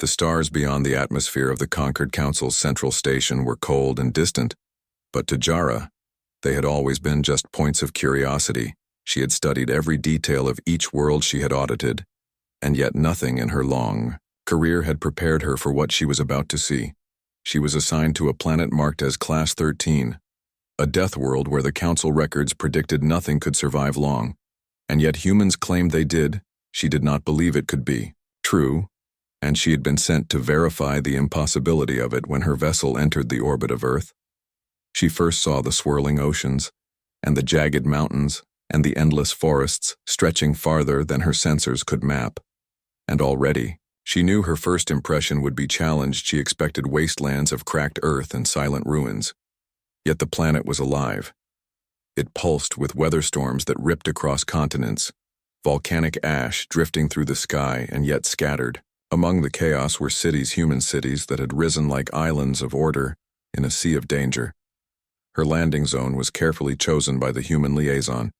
The stars beyond the atmosphere of the conquered council's central station were cold and distant, but to Jara, they had always been just points of curiosity. She had studied every detail of each world she had audited, and yet nothing in her long career had prepared her for what she was about to see. She was assigned to a planet marked as Class 13, a death world where the council records predicted nothing could survive long, and yet humans claimed they did. She did not believe it could be true, and she had been sent to verify the impossibility of it when her vessel entered the orbit of Earth. She first saw the swirling oceans, and the jagged mountains, and the endless forests stretching farther than her sensors could map. And already, she knew her first impression would be challenged. She expected wastelands of cracked earth and silent ruins. Yet the planet was alive. It pulsed with weather storms that ripped across continents, volcanic ash drifting through the sky and yet scattered. Among the chaos were cities, human cities, that had risen like islands of order in a sea of danger. Her landing zone was carefully chosen by the human liaison,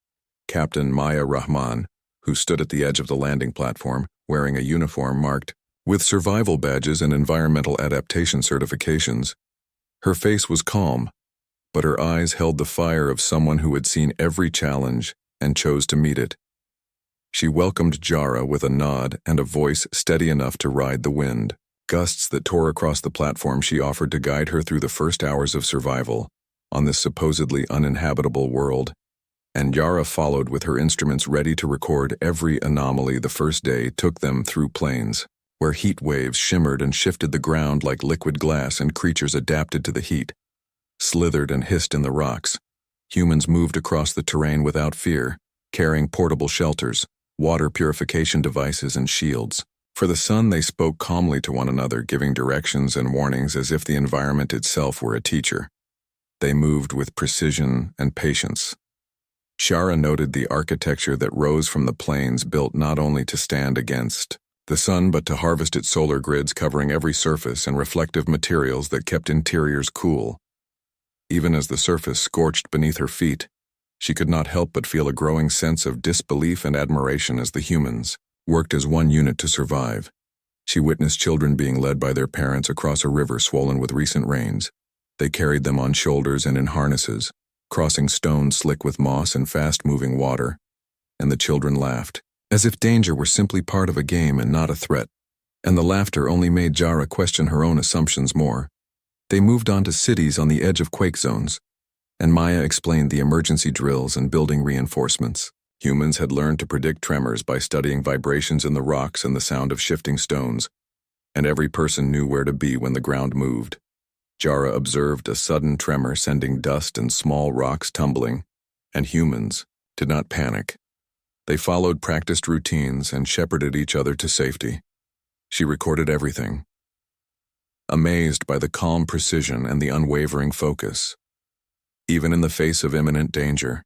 Captain Maya Rahman, who stood at the edge of the landing platform, wearing a uniform marked with survival badges and environmental adaptation certifications. Her face was calm, but her eyes held the fire of someone who had seen every challenge and chose to meet it. She welcomed Jara with a nod and a voice steady enough to ride the wind. Gusts that tore across the platform, she offered to guide her through the first hours of survival on this supposedly uninhabitable world, and Jara followed with her instruments ready to record every anomaly. The first day took them through plains, where heat waves shimmered and shifted the ground like liquid glass, and creatures adapted to the heat, slithered and hissed in the rocks. Humans moved across the terrain without fear, carrying portable shelters, water purification devices, and shields. For the sun, they spoke calmly to one another, giving directions and warnings as if the environment itself were a teacher. They moved with precision and patience. Jara noted the architecture that rose from the plains, built not only to stand against the sun but to harvest its solar grids, covering every surface, and reflective materials that kept interiors cool. Even as the surface scorched beneath her feet, she could not help but feel a growing sense of disbelief and admiration as the humans worked as one unit to survive. She witnessed children being led by their parents across a river swollen with recent rains. They carried them on shoulders and in harnesses, crossing stones slick with moss and fast-moving water, and the children laughed, as if danger were simply part of a game and not a threat. And the laughter only made Jara question her own assumptions more. They moved on to cities on the edge of quake zones, and Maya explained the emergency drills and building reinforcements. Humans had learned to predict tremors by studying vibrations in the rocks and the sound of shifting stones, and every person knew where to be when the ground moved. Jara observed a sudden tremor sending dust and small rocks tumbling, and humans did not panic. They followed practiced routines and shepherded each other to safety. She recorded everything, amazed by the calm precision and the unwavering focus. Even in the face of imminent danger,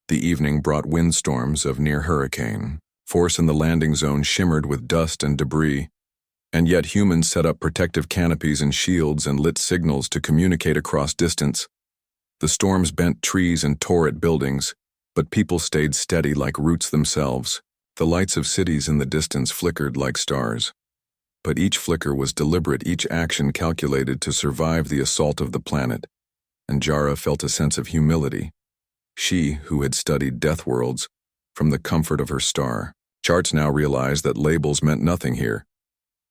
the evening brought windstorms of near hurricane force, and the landing zone shimmered with dust and debris. And yet humans set up protective canopies and shields and lit signals to communicate across distance. The storms bent trees and tore at buildings, but people stayed steady like roots themselves. The lights of cities in the distance flickered like stars. But each flicker was deliberate, each action calculated to survive the assault of the planet. And Jara felt a sense of humility. She, who had studied death worlds from the comfort of her star charts, now realized that labels meant nothing here.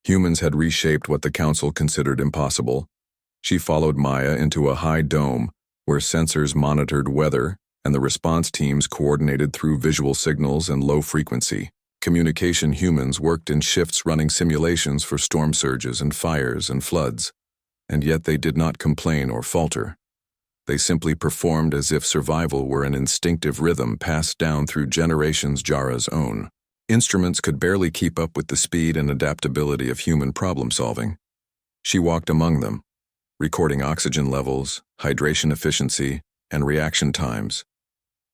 Humans had reshaped what the council considered impossible. She followed Maya into a high dome where sensors monitored weather and the response teams coordinated through visual signals and low-frequency communication. Humans worked in shifts, running simulations for storm surges and fires and floods, and yet they did not complain or falter. They simply performed as if survival were an instinctive rhythm passed down through generations. Jara's own instruments could barely keep up with the speed and adaptability of human problem-solving. She walked among them, recording oxygen levels, hydration efficiency, and reaction times,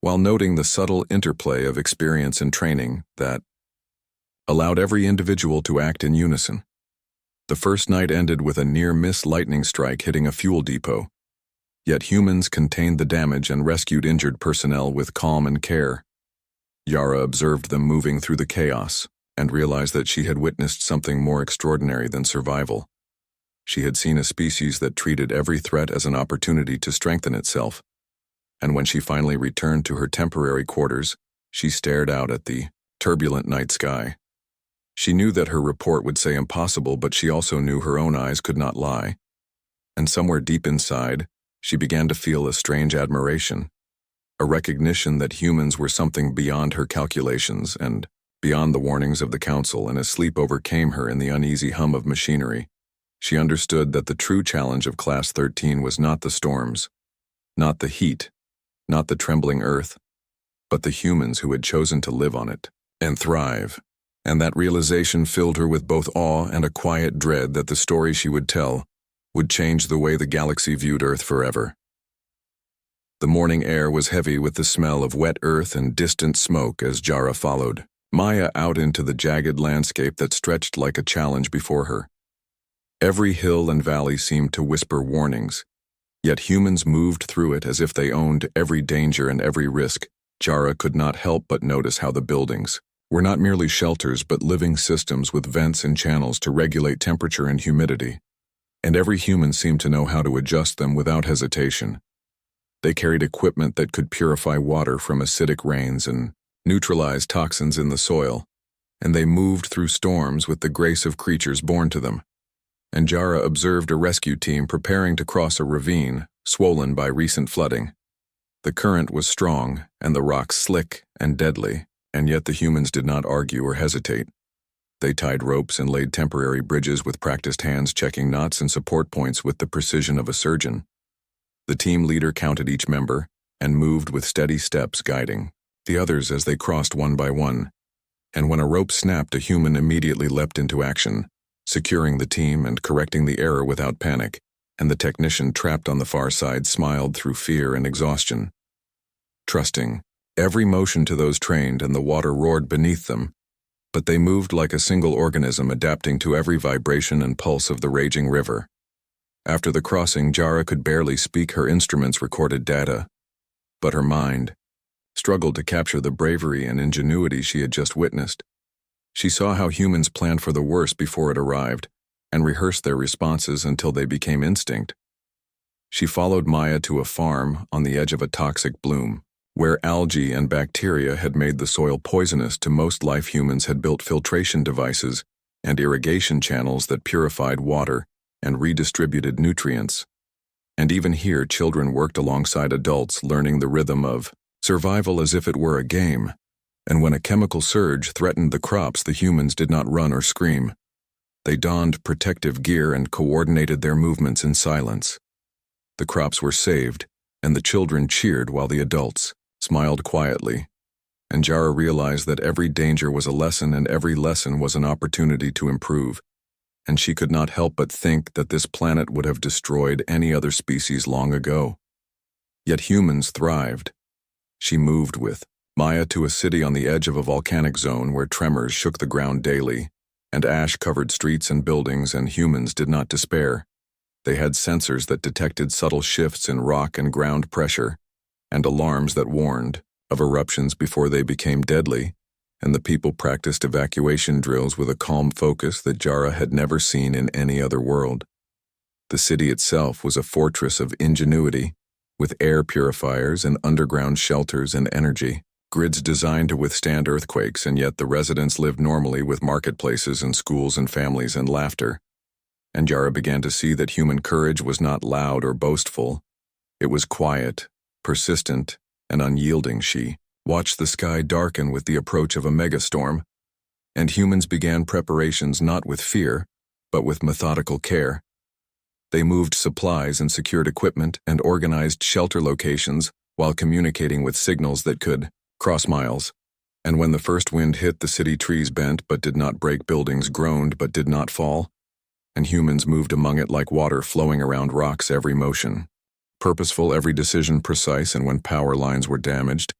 while noting the subtle interplay of experience and training that allowed every individual to act in unison. The first night ended with a near-miss lightning strike hitting a fuel depot, yet humans contained the damage and rescued injured personnel with calm and care. Jara observed them moving through the chaos, and realized that she had witnessed something more extraordinary than survival. She had seen a species that treated every threat as an opportunity to strengthen itself, and when she finally returned to her temporary quarters, she stared out at the turbulent night sky. She knew that her report would say impossible, but she also knew her own eyes could not lie. And somewhere deep inside, she began to feel a strange admiration, a recognition that humans were something beyond her calculations and beyond the warnings of the council, and as sleep overcame her in the uneasy hum of machinery, she understood that the true challenge of Class 13 was not the storms, not the heat, not the trembling earth, but the humans who had chosen to live on it and thrive. And that realization filled her with both awe and a quiet dread that the story she would tell would change the way the galaxy viewed Earth forever. The morning air was heavy with the smell of wet earth and distant smoke as Jara followed Maya out into the jagged landscape that stretched like a challenge before her. Every hill and valley seemed to whisper warnings, yet humans moved through it as if they owned every danger and every risk. Jara could not help but notice how the buildings were not merely shelters but living systems with vents and channels to regulate temperature and humidity, and every human seemed to know how to adjust them without hesitation. They carried equipment that could purify water from acidic rains and neutralize toxins in the soil, and they moved through storms with the grace of creatures born to them. And Jara observed a rescue team preparing to cross a ravine swollen by recent flooding. The current was strong and the rocks slick and deadly, and yet the humans did not argue or hesitate. They tied ropes and laid temporary bridges with practiced hands, checking knots and support points with the precision of a surgeon. The team leader counted each member and moved with steady steps, guiding the others as they crossed one by one. And when a rope snapped, a human immediately leapt into action, securing the team and correcting the error without panic, and the technician trapped on the far side smiled through fear and exhaustion. Trusting every motion to those trained, and the water roared beneath them, but they moved like a single organism, adapting to every vibration and pulse of the raging river. After the crossing, Jara could barely speak. Her instruments recorded data, but her mind struggled to capture the bravery and ingenuity she had just witnessed. She saw how humans planned for the worst before it arrived, and rehearsed their responses until they became instinct. She followed Maya to a farm on the edge of a toxic bloom, where algae and bacteria had made the soil poisonous to most life. Humans had built filtration devices and irrigation channels that purified water and redistributed nutrients. And even here, children worked alongside adults, learning the rhythm of survival as if it were a game. And when a chemical surge threatened the crops, the humans did not run or scream. They donned protective gear and coordinated their movements in silence. The crops were saved, and the children cheered while the adults smiled quietly. And Jara realized that every danger was a lesson, and every lesson was an opportunity to improve. And she could not help but think that this planet would have destroyed any other species long ago. Yet humans thrived. She moved with Maya to a city on the edge of a volcanic zone where tremors shook the ground daily, and ash covered streets and buildings, and humans did not despair. They had sensors that detected subtle shifts in rock and ground pressure, and alarms that warned of eruptions before they became deadly, and the people practiced evacuation drills with a calm focus that Jara had never seen in any other world. The city itself was a fortress of ingenuity, with air purifiers and underground shelters and energy grids designed to withstand earthquakes, and yet the residents lived normally with marketplaces and schools and families and laughter. And Jara began to see that human courage was not loud or boastful. It was quiet, persistent, and unyielding. She watched the sky darken with the approach of a megastorm, and humans began preparations not with fear, but with methodical care. They moved supplies and secured equipment and organized shelter locations while communicating with signals that could cross miles. And when the first wind hit, the city trees bent but did not break, buildings groaned but did not fall, and humans moved among it like water flowing around rocks, every motion purposeful, every decision precise. And when power lines were damaged,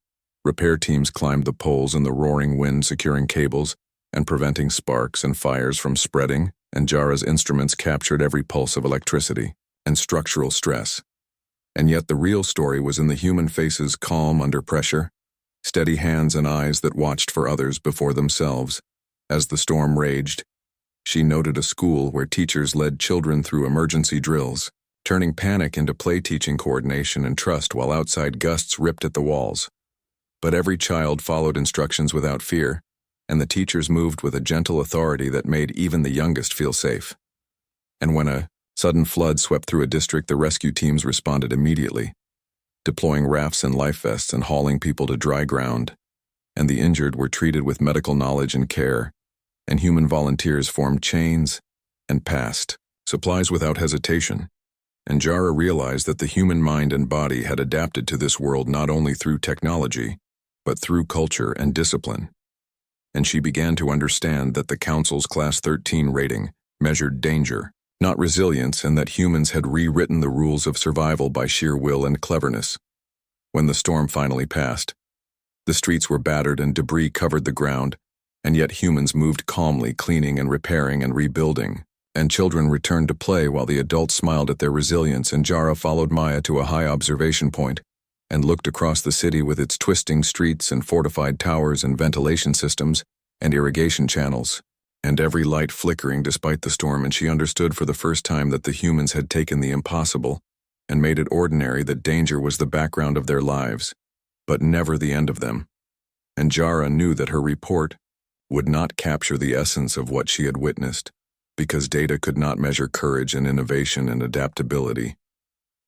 repair teams climbed the poles in the roaring wind, securing cables and preventing sparks and fires from spreading, and Jara's instruments captured every pulse of electricity and structural stress. And yet the real story was in the human faces, calm under pressure, steady hands and eyes that watched for others before themselves, As the storm raged, she noted a school where teachers led children through emergency drills, turning panic into play-teaching coordination and trust while outside gusts ripped at the walls. But every child followed instructions without fear, and the teachers moved with a gentle authority that made even the youngest feel safe. And when a sudden flood swept through a district, the rescue teams responded immediately, deploying rafts and life vests and hauling people to dry ground. And the injured were treated with medical knowledge and care, and human volunteers formed chains and passed supplies without hesitation. And Jara realized that the human mind and body had adapted to this world not only through technology, but through culture and discipline. And she began to understand that the Council's Class 13 rating measured danger, not resilience, and that humans had rewritten the rules of survival by sheer will and cleverness. When the storm finally passed, the streets were battered and debris covered the ground, and yet humans moved calmly, cleaning and repairing and rebuilding. And children returned to play while the adults smiled at their resilience, and Jara followed Maya to a high observation point and looked across the city with its twisting streets and fortified towers and ventilation systems and irrigation channels, and every light flickering despite the storm, and she understood for the first time that the humans had taken the impossible and made it ordinary, that danger was the background of their lives, but never the end of them. And Jara knew that her report would not capture the essence of what she had witnessed, because data could not measure courage and innovation and adaptability.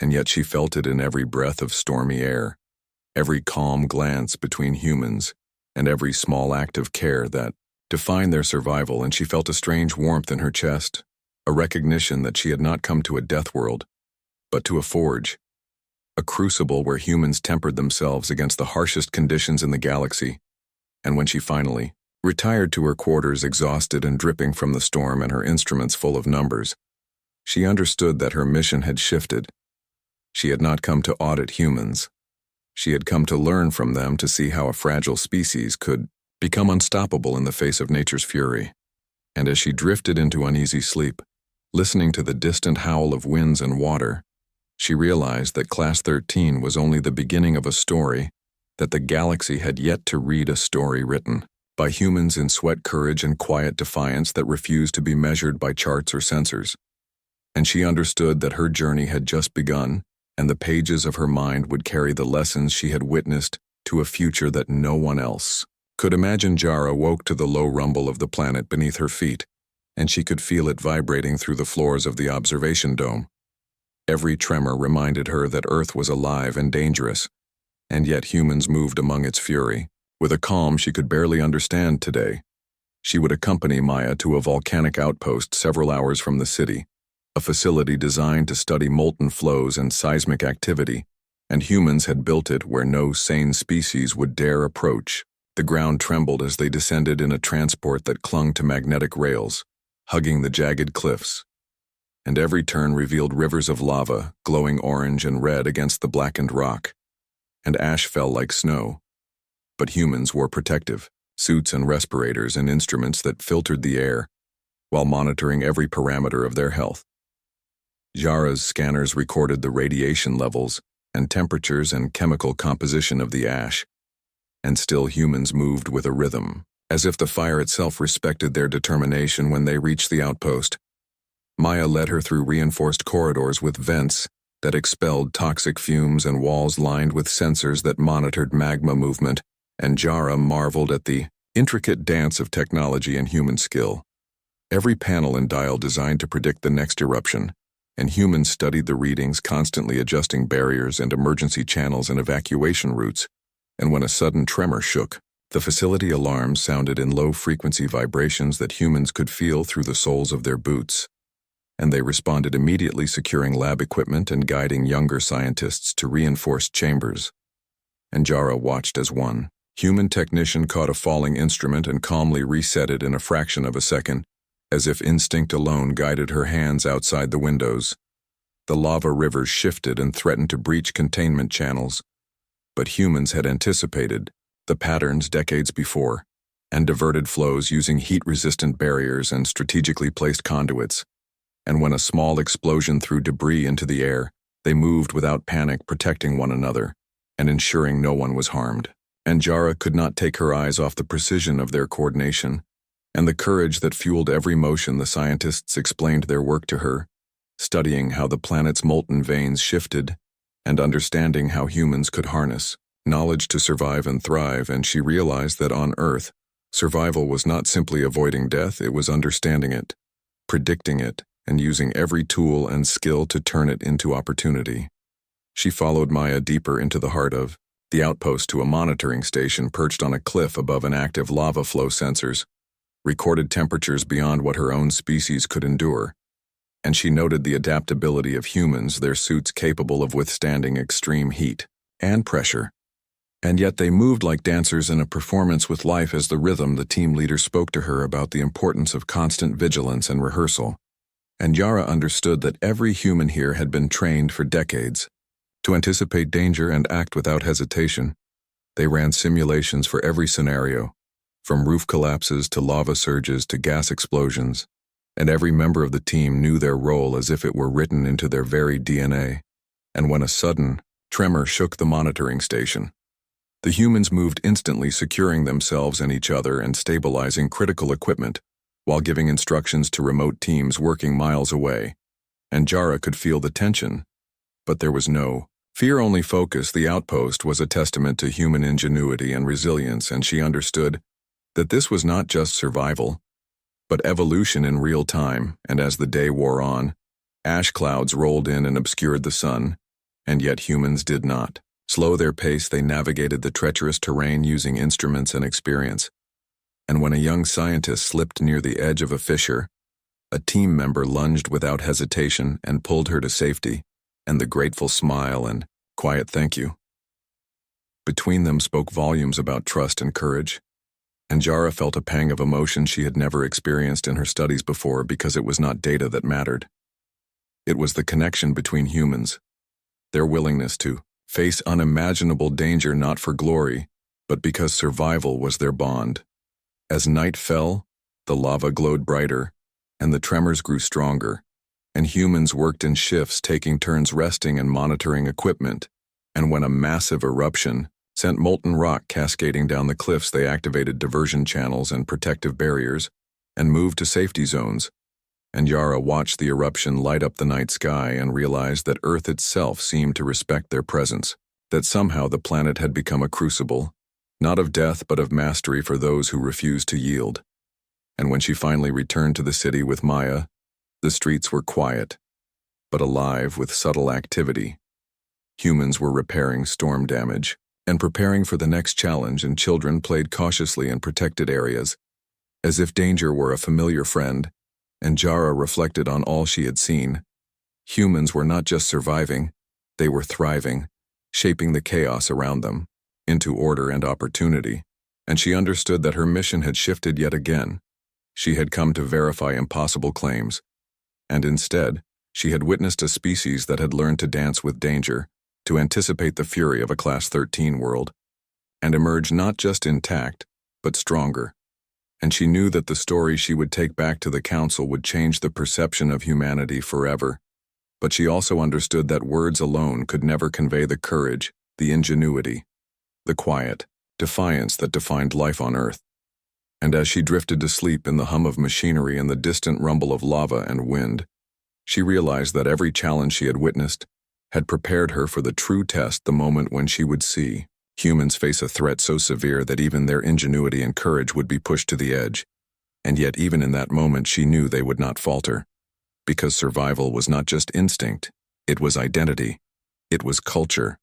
And yet she felt it in every breath of stormy air, every calm glance between humans, and every small act of care that defined their survival. And she felt a strange warmth in her chest, a recognition that she had not come to a death world, but to a forge, a crucible where humans tempered themselves against the harshest conditions in the galaxy. And when she finally retired to her quarters, exhausted and dripping from the storm and her instruments full of numbers, she understood that her mission had shifted. She had not come to audit humans. She had come to learn from them, to see how a fragile species could become unstoppable in the face of nature's fury. And as she drifted into uneasy sleep, listening to the distant howl of winds and water, she realized that Class 13 was only the beginning of a story, that the galaxy had yet to read a story written by humans in sweat, courage, and quiet defiance that refused to be measured by charts or sensors. And she understood that her journey had just begun, and the pages of her mind would carry the lessons she had witnessed to a future that no one else could imagine. Jara woke to the low rumble of the planet beneath her feet, and she could feel it vibrating through the floors of the observation dome. Every tremor reminded her that Earth was alive and dangerous, and yet humans moved among its fury with a calm she could barely understand today. She would accompany Maya to a volcanic outpost several hours from the city, a facility designed to study molten flows and seismic activity, and humans had built it where no sane species would dare approach. The ground trembled as they descended in a transport that clung to magnetic rails, hugging the jagged cliffs, and every turn revealed rivers of lava, glowing orange and red against the blackened rock, and ash fell like snow. But humans wore protective suits and respirators and instruments that filtered the air while monitoring every parameter of their health. Jara's scanners recorded the radiation levels and temperatures and chemical composition of the ash, and still humans moved with a rhythm, as if the fire itself respected their determination. When they reached the outpost, Maya led her through reinforced corridors with vents that expelled toxic fumes and walls lined with sensors that monitored magma movement, and Jara marveled at the intricate dance of technology and human skill. Every panel and dial designed to predict the next eruption, and humans studied the readings, constantly adjusting barriers and emergency channels and evacuation routes. And when a sudden tremor shook, the facility alarms sounded in low-frequency vibrations that humans could feel through the soles of their boots, and they responded immediately, securing lab equipment and guiding younger scientists to reinforced chambers. And Jara watched as one human technician caught a falling instrument and calmly reset it in a fraction of a second, as if instinct alone guided her hands outside the windows. The lava rivers shifted and threatened to breach containment channels, but humans had anticipated the patterns decades before and diverted flows using heat-resistant barriers and strategically placed conduits. And when a small explosion threw debris into the air, they moved without panic, protecting one another and ensuring no one was harmed. And Jara could not take her eyes off the precision of their coordination. And the courage that fueled every motion, the scientists explained their work to her, studying how the planet's molten veins shifted and understanding how humans could harness knowledge to survive and thrive. And she realized that on Earth, survival was not simply avoiding death, it was understanding it, predicting it, and using every tool and skill to turn it into opportunity. She followed Maya deeper into the heart of the outpost to a monitoring station perched on a cliff above an active lava flow sensors, recorded temperatures beyond what her own species could endure. And she noted the adaptability of humans, their suits capable of withstanding extreme heat and pressure. And yet they moved like dancers in a performance with life. As the rhythm, the team leader spoke to her about the importance of constant vigilance and rehearsal. And Yara understood that every human here had been trained for decades to anticipate danger and act without hesitation. They ran simulations for every scenario, from roof collapses to lava surges to gas explosions, and every member of the team knew their role as if it were written into their very DNA. And when a sudden tremor shook the monitoring station, the humans moved instantly, securing themselves and each other and stabilizing critical equipment, while giving instructions to remote teams working miles away. And Yara could feel the tension, but there was no fear, only focus. The outpost was a testament to human ingenuity and resilience, and she understood that this was not just survival, but evolution in real time. And as the day wore on, ash clouds rolled in and obscured the sun, and yet humans did not slow their pace. They navigated the treacherous terrain using instruments and experience. And when a young scientist slipped near the edge of a fissure, a team member lunged without hesitation and pulled her to safety, and the grateful smile and quiet thank you between them spoke volumes about trust and courage. And Yara felt a pang of emotion she had never experienced in her studies before, because it was not data that mattered. It was the connection between humans, their willingness to face unimaginable danger not for glory, but because survival was their bond. As night fell, the lava glowed brighter, and the tremors grew stronger, and humans worked in shifts, taking turns resting and monitoring equipment. And when a massive eruption sent molten rock cascading down the cliffs, they activated diversion channels and protective barriers and moved to safety zones. And Yara watched the eruption light up the night sky and realized that Earth itself seemed to respect their presence, that somehow the planet had become a crucible, not of death but of mastery for those who refused to yield. And when she finally returned to the city with Maya, the streets were quiet, but alive with subtle activity. Humans were repairing storm damage and preparing for the next challenge, and children played cautiously in protected areas, as if danger were a familiar friend. And Yara reflected on all she had seen. Humans were not just surviving, they were thriving, shaping the chaos around them into order and opportunity. And she understood that her mission had shifted yet again. She had come to verify impossible claims, and instead, she had witnessed a species that had learned to dance with danger, to anticipate the fury of a Class 13 world, and emerge not just intact, but stronger. And she knew that the story she would take back to the Council would change the perception of humanity forever. But she also understood that words alone could never convey the courage, the ingenuity, the quiet defiance that defined life on Earth. And as she drifted to sleep in the hum of machinery and the distant rumble of lava and wind, she realized that every challenge she had witnessed had prepared her for the true test, the moment when she would see humans face a threat so severe that even their ingenuity and courage would be pushed to the edge. And yet even in that moment she knew they would not falter, because survival was not just instinct, it was identity, it was culture,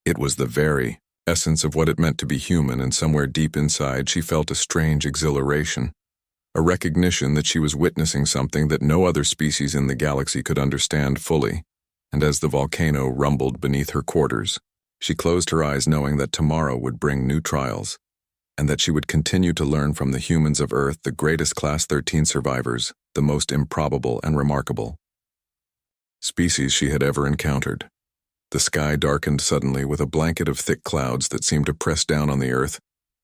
it was the very essence of what it meant to be human. And somewhere deep inside she felt a strange exhilaration, a recognition that she was witnessing something that no other species in the galaxy could understand fully. And as the volcano rumbled beneath her quarters, she closed her eyes, knowing that tomorrow would bring new trials, and that she would continue to learn from the humans of Earth, the greatest Class 13 survivors, the most improbable and remarkable species she had ever encountered. The sky darkened suddenly with a blanket of thick clouds that seemed to press down on the Earth,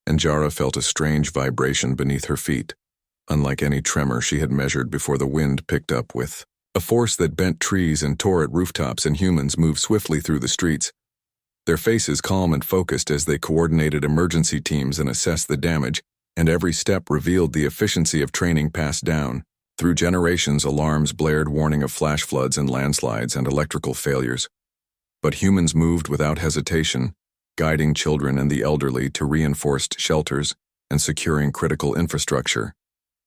and Yara felt a strange vibration beneath her feet, unlike any tremor she had measured before. The wind picked up with a force that bent trees and tore at rooftops, and humans moved swiftly through the streets, their faces calm and focused as they coordinated emergency teams and assessed the damage. And every step revealed the efficiency of training passed down. Through generations, alarms blared warning of flash floods and landslides and electrical failures. But humans moved without hesitation, guiding children and the elderly to reinforced shelters and securing critical infrastructure.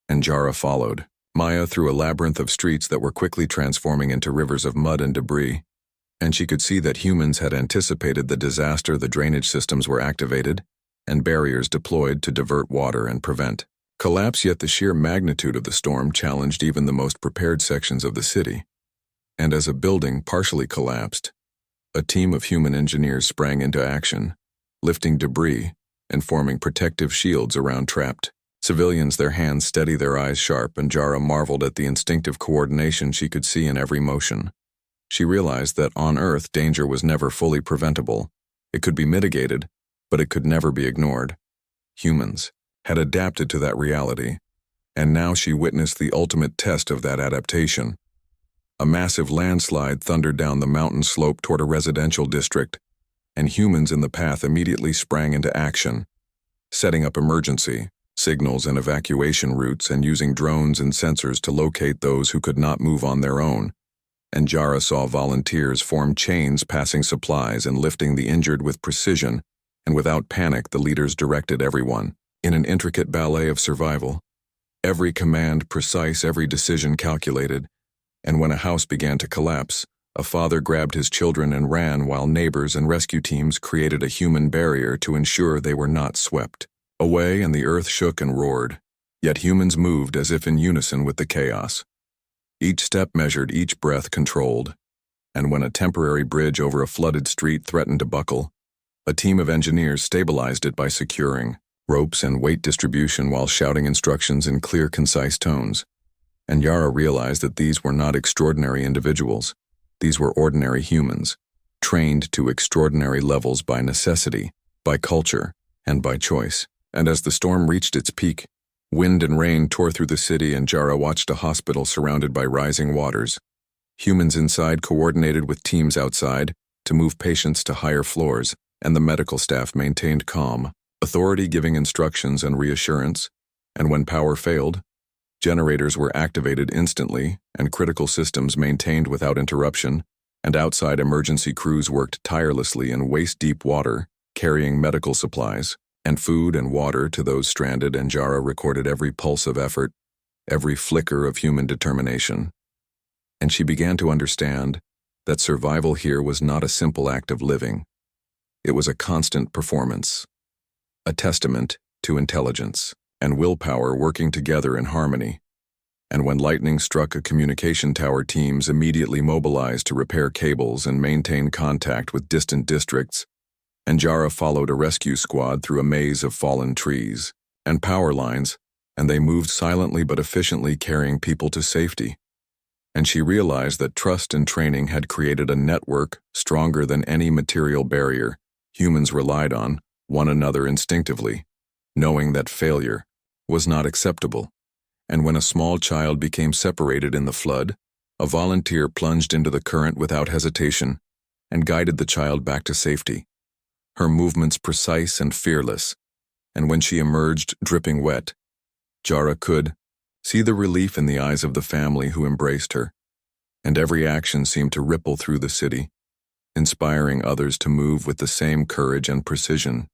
And Jara followed, Maya through a labyrinth of streets that were quickly transforming into rivers of mud and debris. And she could see that humans had anticipated the disaster. The drainage systems were activated, and barriers deployed to divert water and prevent collapse, yet the sheer magnitude of the storm challenged even the most prepared sections of the city. And as a building partially collapsed, a team of human engineers sprang into action, lifting debris and forming protective shields around trapped civilians, their hands steady, their eyes sharp, and Jara marveled at the instinctive coordination she could see in every motion. She realized that on Earth, danger was never fully preventable. It could be mitigated, but it could never be ignored. Humans had adapted to that reality, and now she witnessed the ultimate test of that adaptation. A massive landslide thundered down the mountain slope toward a residential district, and humans in the path immediately sprang into action, setting up emergency signals and evacuation routes and using drones and sensors to locate those who could not move on their own. And Jara saw volunteers form chains, passing supplies and lifting the injured with precision, and without panic the leaders directed everyone in an intricate ballet of survival. Every command precise, every decision calculated, and when a house began to collapse, a father grabbed his children and ran while neighbors and rescue teams created a human barrier to ensure they were not swept away, and the earth shook and roared. Yet humans moved as if in unison with the chaos. Each step measured, each breath controlled, and when a temporary bridge over a flooded street threatened to buckle, a team of engineers stabilized it by securing ropes and weight distribution while shouting instructions in clear, concise tones. And Jara realized that these were not extraordinary individuals. These were ordinary humans, trained to extraordinary levels by necessity, by culture, and by choice. And as the storm reached its peak, wind and rain tore through the city, and Jara watched a hospital surrounded by rising waters. Humans inside coordinated with teams outside to move patients to higher floors, and the medical staff maintained calm, authority giving instructions and reassurance. And when power failed, generators were activated instantly and critical systems maintained without interruption, and outside emergency crews worked tirelessly in waist-deep water, carrying medical supplies and food and water to those stranded. And Jara recorded every pulse of effort, every flicker of human determination. And she began to understand that survival here was not a simple act of living. It was a constant performance, a testament to intelligence and willpower working together in harmony. And when lightning struck a communication tower, teams immediately mobilized to repair cables and maintain contact with distant districts. And Jara followed a rescue squad through a maze of fallen trees and power lines, and they moved silently but efficiently, carrying people to safety. And she realized that trust and training had created a network stronger than any material barrier. Humans relied on one another instinctively, knowing that failure was not acceptable. And when a small child became separated in the flood, a volunteer plunged into the current without hesitation and guided the child back to safety, her movements precise and fearless. And when she emerged dripping wet, Jara could see the relief in the eyes of the family who embraced her, and every action seemed to ripple through the city, inspiring others to move with the same courage and precision.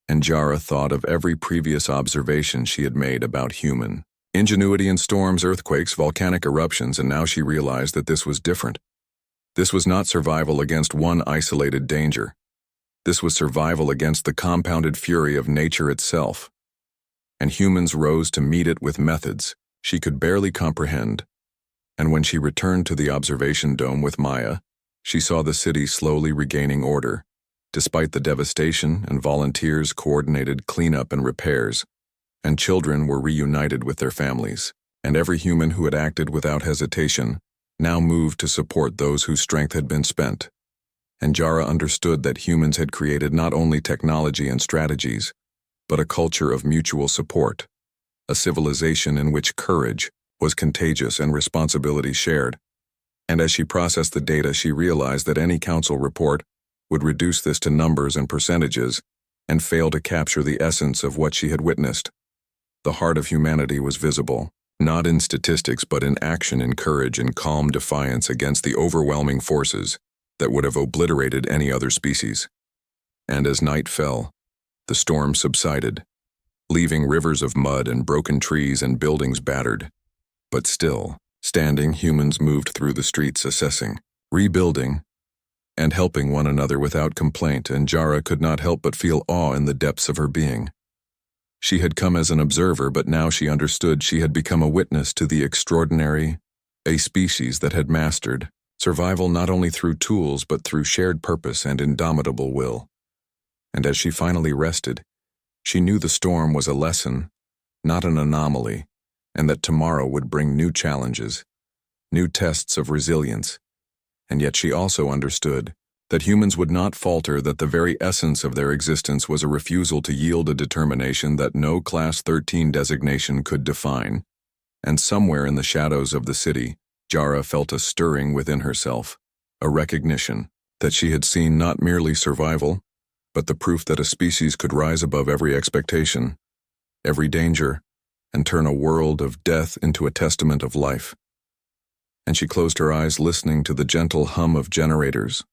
And Jara thought of every previous observation she had made about human ingenuity in storms, earthquakes, volcanic eruptions, and now she realized that this was different. This was not survival against one isolated danger. This was survival against the compounded fury of nature itself. And humans rose to meet it with methods she could barely comprehend. And when she returned to the observation dome with Maya, she saw the city slowly regaining order, despite the devastation, and volunteers coordinated cleanup and repairs, and children were reunited with their families, and every human who had acted without hesitation now moved to support those whose strength had been spent. And Jara understood that humans had created not only technology and strategies, but a culture of mutual support, a civilization in which courage was contagious and responsibility shared. And as she processed the data, she realized that any council report would reduce this to numbers and percentages, and fail to capture the essence of what she had witnessed. The heart of humanity was visible, not in statistics but in action, in courage and calm defiance against the overwhelming forces that would have obliterated any other species. And as night fell, the storm subsided, leaving rivers of mud and broken trees and buildings battered. But still, standing, humans moved through the streets assessing, rebuilding, and helping one another without complaint, and Jara could not help but feel awe in the depths of her being. She had come as an observer, but now she understood she had become a witness to the extraordinary, a species that had mastered survival not only through tools but through shared purpose and indomitable will. And as she finally rested, she knew the storm was a lesson, not an anomaly, and that tomorrow would bring new challenges, new tests of resilience. And yet she also understood that humans would not falter, that the very essence of their existence was a refusal to yield, a determination that no Class 13 designation could define. And somewhere in the shadows of the city, Jara felt a stirring within herself, a recognition that she had seen not merely survival, but the proof that a species could rise above every expectation, every danger, and turn a world of death into a testament of life. And she closed her eyes, listening to the gentle hum of generators,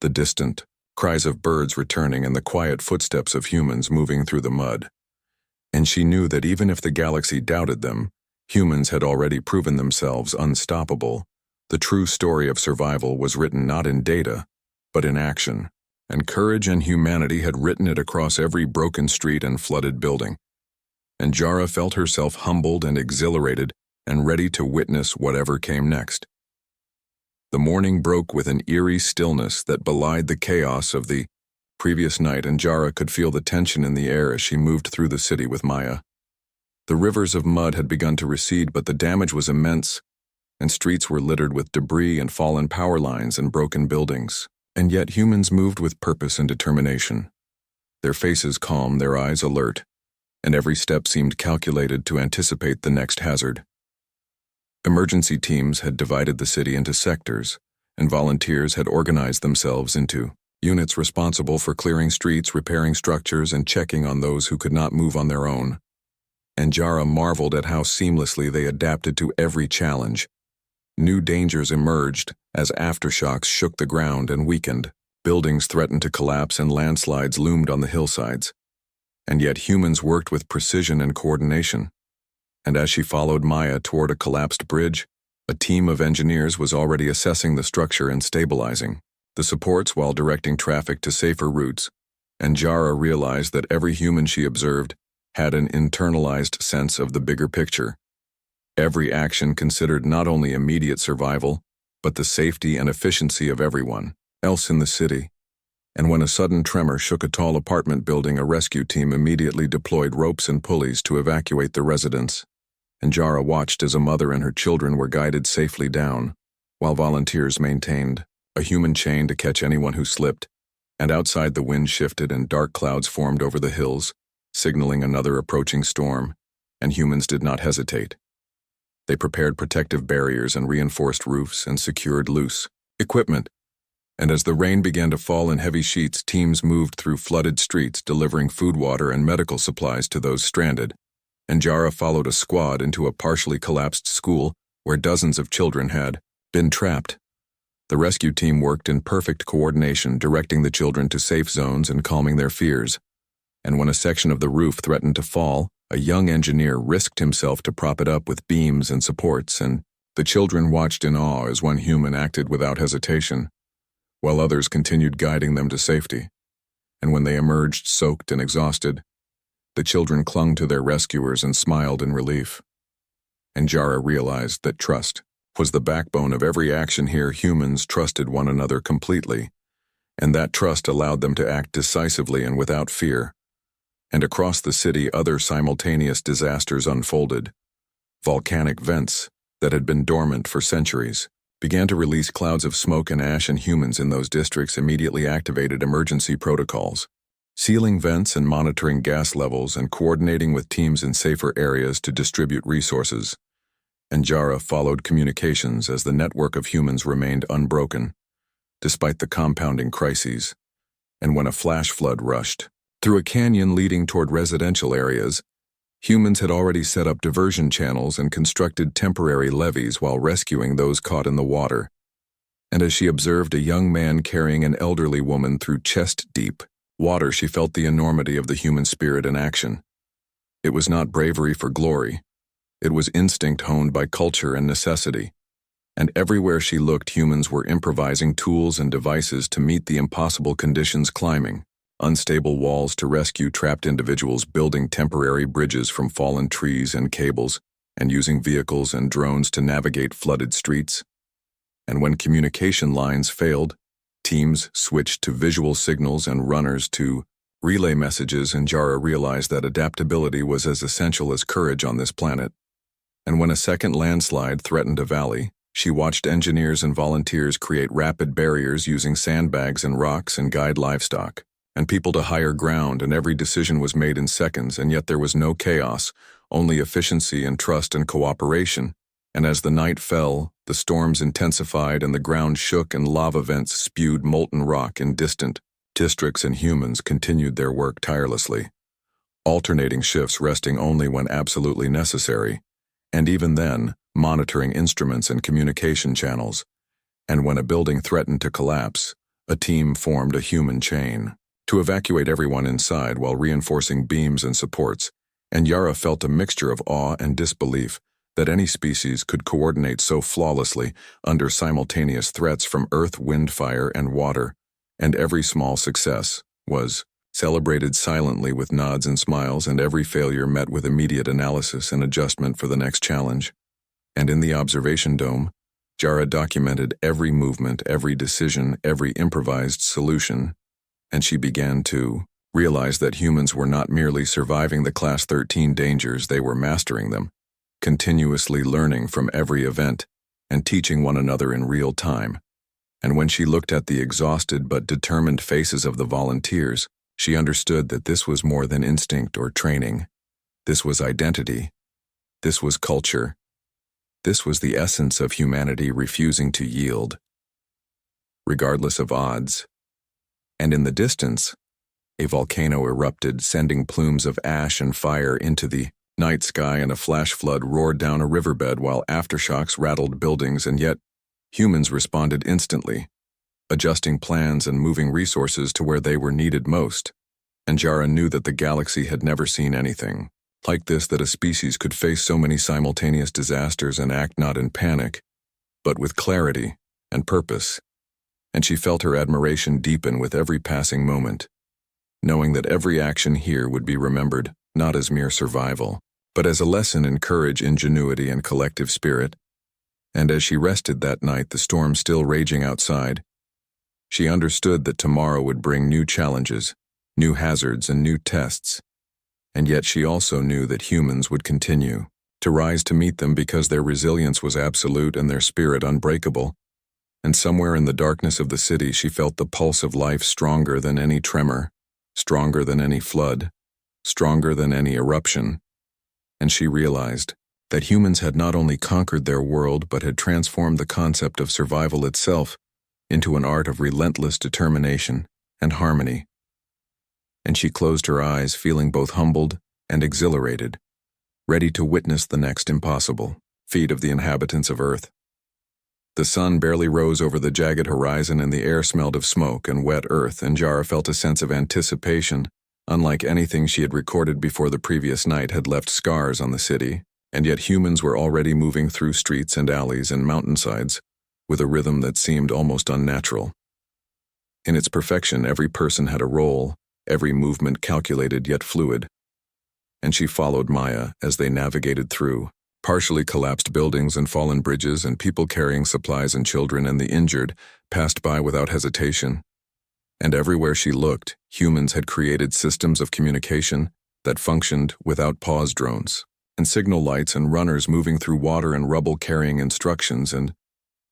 the distant cries of birds returning, and the quiet footsteps of humans moving through the mud. And she knew that even if the galaxy doubted them, humans had already proven themselves unstoppable. The true story of survival was written not in data, but in action, and courage and humanity had written it across every broken street and flooded building. And Jara felt herself humbled and exhilarated and ready to witness whatever came next. The morning broke with an eerie stillness that belied the chaos of the previous night, and Jara could feel the tension in the air as she moved through the city with Maya. The rivers of mud had begun to recede, but the damage was immense, and streets were littered with debris and fallen power lines and broken buildings. And yet humans moved with purpose and determination, their faces calm, their eyes alert, and every step seemed calculated to anticipate the next hazard. Emergency teams had divided the city into sectors, and volunteers had organized themselves into units responsible for clearing streets, repairing structures, and checking on those who could not move on their own. And Jara marveled at how seamlessly they adapted to every challenge. New dangers emerged as aftershocks shook the ground and weakened. Buildings threatened to collapse and landslides loomed on the hillsides. And yet humans worked with precision and coordination. And as she followed Maya toward a collapsed bridge, a team of engineers was already assessing the structure and stabilizing the supports while directing traffic to safer routes. And Jara realized that every human she observed had an internalized sense of the bigger picture. Every action considered not only immediate survival, but the safety and efficiency of everyone else in the city. And when a sudden tremor shook a tall apartment building, a rescue team immediately deployed ropes and pulleys to evacuate the residents. And Jara watched as a mother and her children were guided safely down, while volunteers maintained a human chain to catch anyone who slipped. And outside, the wind shifted and dark clouds formed over the hills, signaling another approaching storm, and humans did not hesitate. They prepared protective barriers and reinforced roofs and secured loose equipment. And as the rain began to fall in heavy sheets, teams moved through flooded streets, delivering food, water, and medical supplies to those stranded. And Jara followed a squad into a partially collapsed school where dozens of children had been trapped. The rescue team worked in perfect coordination, directing the children to safe zones and calming their fears. And when a section of the roof threatened to fall, a young engineer risked himself to prop it up with beams and supports, and the children watched in awe as one human acted without hesitation, while others continued guiding them to safety. And when they emerged soaked and exhausted, the children clung to their rescuers and smiled in relief. And Jara realized that trust was the backbone of every action here. Humans trusted one another completely, and that trust allowed them to act decisively and without fear. And across the city, other simultaneous disasters unfolded. Volcanic vents that had been dormant for centuries began to release clouds of smoke and ash, and humans in those districts immediately activated emergency protocols, sealing vents and monitoring gas levels and coordinating with teams in safer areas to distribute resources. And Jara followed communications as the network of humans remained unbroken, despite the compounding crises. And when a flash flood rushed, Through a canyon leading toward residential areas, humans had already set up diversion channels and constructed temporary levees while rescuing those caught in the water. And as she observed a young man carrying an elderly woman through chest-deep water, she felt the enormity of the human spirit in action. It was not bravery for glory. It was instinct honed by culture and necessity. And everywhere she looked, humans were improvising tools and devices to meet the impossible conditions, climbing unstable walls to rescue trapped individuals, building temporary bridges from fallen trees and cables, and using vehicles and drones to navigate flooded streets. And when communication lines failed, teams switched to visual signals and runners to relay messages, and Jara realized that adaptability was as essential as courage on this planet. And when a second landslide threatened a valley, she watched engineers and volunteers create rapid barriers using sandbags and rocks and guide livestock and people to higher ground, and every decision was made in seconds, and yet there was no chaos, only efficiency and trust and cooperation. And as the night fell, the storms intensified and the ground shook and lava vents spewed molten rock in distant districts, and humans continued their work tirelessly, alternating shifts, resting only when absolutely necessary, and even then, monitoring instruments and communication channels. And when a building threatened to collapse, a team formed a human chain to evacuate everyone inside while reinforcing beams and supports, and Yara felt a mixture of awe and disbelief that any species could coordinate so flawlessly under simultaneous threats from earth, wind, fire, and water, and every small success was celebrated silently with nods and smiles, and every failure met with immediate analysis and adjustment for the next challenge. And in the observation dome, Jara documented every movement, every decision, every improvised solution, and she began to realize that humans were not merely surviving the Class 13 dangers, they were mastering them, continuously learning from every event and teaching one another in real time. And when she looked at the exhausted but determined faces of the volunteers, she understood that this was more than instinct or training. This was identity. This was culture. This was the essence of humanity refusing to yield, regardless of odds. And in the distance, a volcano erupted, sending plumes of ash and fire into the night sky, and a flash flood roared down a riverbed while aftershocks rattled buildings, and yet humans responded instantly, adjusting plans and moving resources to where they were needed most. And Jara knew that the galaxy had never seen anything like this, that a species could face so many simultaneous disasters and act not in panic, but with clarity and purpose. And she felt her admiration deepen with every passing moment, knowing that every action here would be remembered not as mere survival, but as a lesson in courage, ingenuity, and collective spirit. And as she rested that night, the storm still raging outside, she understood that tomorrow would bring new challenges, new hazards, and new tests. And yet she also knew that humans would continue to rise to meet them because their resilience was absolute and their spirit unbreakable. And somewhere in the darkness of the city, she felt the pulse of life, stronger than any tremor, stronger than any flood, stronger than any eruption. And she realized that humans had not only conquered their world but had transformed the concept of survival itself into an art of relentless determination and harmony. And she closed her eyes, feeling both humbled and exhilarated, ready to witness the next impossible feat of the inhabitants of Earth. The sun barely rose over the jagged horizon, and the air smelled of smoke and wet earth, and Jara felt a sense of anticipation, unlike anything she had recorded before. The previous night had left scars on the city, and yet humans were already moving through streets and alleys and mountainsides with a rhythm that seemed almost unnatural. In its perfection, every person had a role, every movement calculated yet fluid. And she followed Maya as they navigated through partially collapsed buildings and fallen bridges, and people carrying supplies and children and the injured passed by without hesitation. And everywhere she looked, humans had created systems of communication that functioned without pause, drones and signal lights and runners moving through water and rubble carrying instructions. And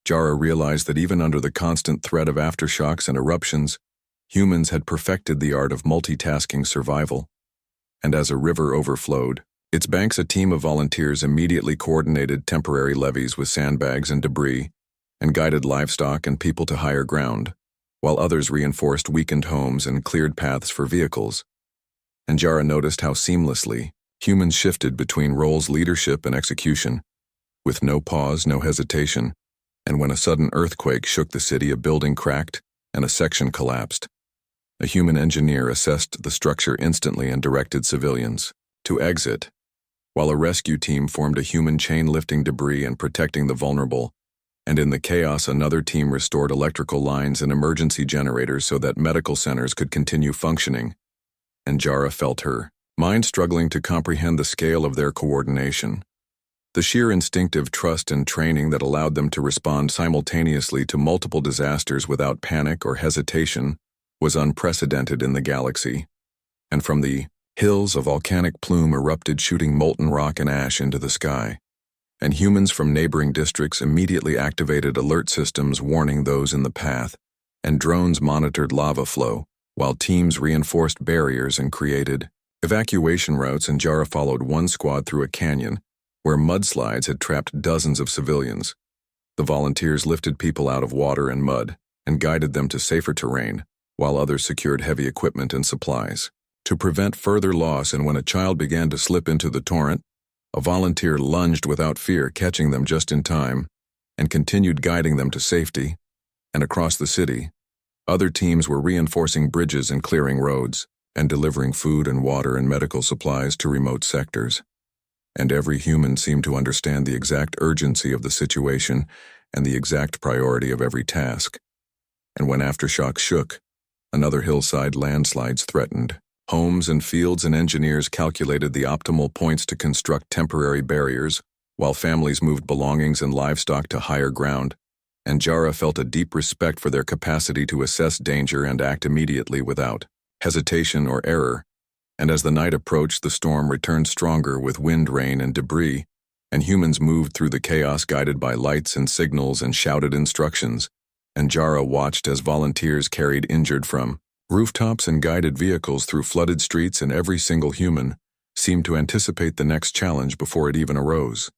Jara realized that even under the constant threat of aftershocks and eruptions, humans had perfected the art of multitasking survival. And as a river overflowed its banks, a team of volunteers immediately coordinated temporary levees with sandbags and debris, and guided livestock and people to higher ground, while others reinforced weakened homes and cleared paths for vehicles. and Jara noticed how seamlessly humans shifted between roles, leadership and execution, with no pause, no hesitation, and when a sudden earthquake shook the city, a building cracked and a section collapsed. A human engineer assessed the structure instantly and directed civilians to exit, while a rescue team formed a human chain lifting debris and protecting the vulnerable, and in the chaos another team restored electrical lines and emergency generators so that medical centers could continue functioning. And Jara felt her mind struggling to comprehend the scale of their coordination. The sheer instinctive trust and training that allowed them to respond simultaneously to multiple disasters without panic or hesitation was unprecedented in the galaxy. And from the hills a volcanic plume erupted, shooting molten rock and ash into the sky. And humans from neighboring districts immediately activated alert systems warning those in the path, and drones monitored lava flow, while teams reinforced barriers and created evacuation routes. And Jara followed one squad through a canyon where mudslides had trapped dozens of civilians. The volunteers lifted people out of water and mud and guided them to safer terrain, while others secured heavy equipment and supplies to prevent further loss. And when a child began to slip into the torrent, a volunteer lunged without fear, catching them just in time, and continued guiding them to safety. And across the city, other teams were reinforcing bridges and clearing roads, and delivering food and water and medical supplies to remote sectors. And every human seemed to understand the exact urgency of the situation and the exact priority of every task. And when aftershocks shook, another hillside landslides threatened homes and fields, and engineers calculated the optimal points to construct temporary barriers, while families moved belongings and livestock to higher ground. And Jara felt a deep respect for their capacity to assess danger and act immediately without hesitation or error. And as the night approached, the storm returned stronger with wind, rain, and debris, and humans moved through the chaos guided by lights and signals and shouted instructions. And Jara watched as volunteers carried injured from rooftops and guided vehicles through flooded streets, and every single human seemed to anticipate the next challenge before it even arose.